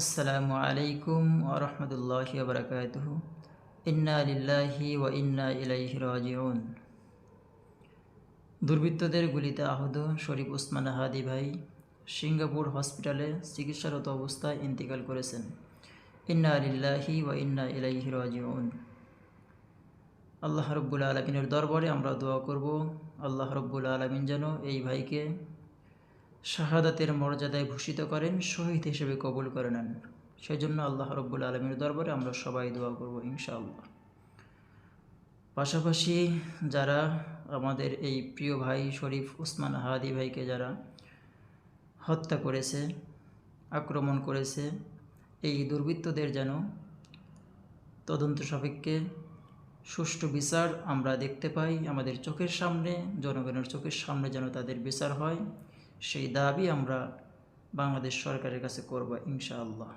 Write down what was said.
আসসালামু আলাইকুম ওয়া রাহমাতুল্লাহি ওয়া বারাকাতুহু। ইন্না লিল্লাহি ওয়া ইন্না ইলাইহি রাজিউন। দুর্বৃত্তদের গুলিতে আহত শরীফ ওসমান হাদি ভাই সিঙ্গাপুর হসপিটালে চিকিৎসারত অবস্থায় ইন্তেকাল করেছেন। ইন্না লিল্লাহি ওয়া ইন্না ইলাইহি রাজিউন। আল্লাহ রব্বুল আলমিনের দরবারে আমরা দোয়া করব, আল্লাহ রব্বুল আলমিন যেন এই ভাইকে শাহাদাতের মর্যাদায় ভূষিত করেন, শহীদ হিসেবে কবুল করে নেন। সেই জন্য আল্লাহ রব্বুল আলমীর দরবারে আমরা সবাই দোয়া করব ইনশাআল্লাহ। পাশাপাশি যারা আমাদের এই প্রিয় ভাই শরীফ ওসমান হাদি ভাইকে যারা হত্যা করেছে, আক্রমণ করেছে, এই দুর্বৃত্তদের যেন তদন্ত সাপেক্ষে সুষ্ঠু বিচার আমরা দেখতে পাই, আমাদের চোখের সামনে, জনগণের চোখের সামনে যেন তাদের বিচার হয়, সেই দাবি আমরা বাংলাদেশ সরকারের কাছে করব ইনশাআল্লাহ।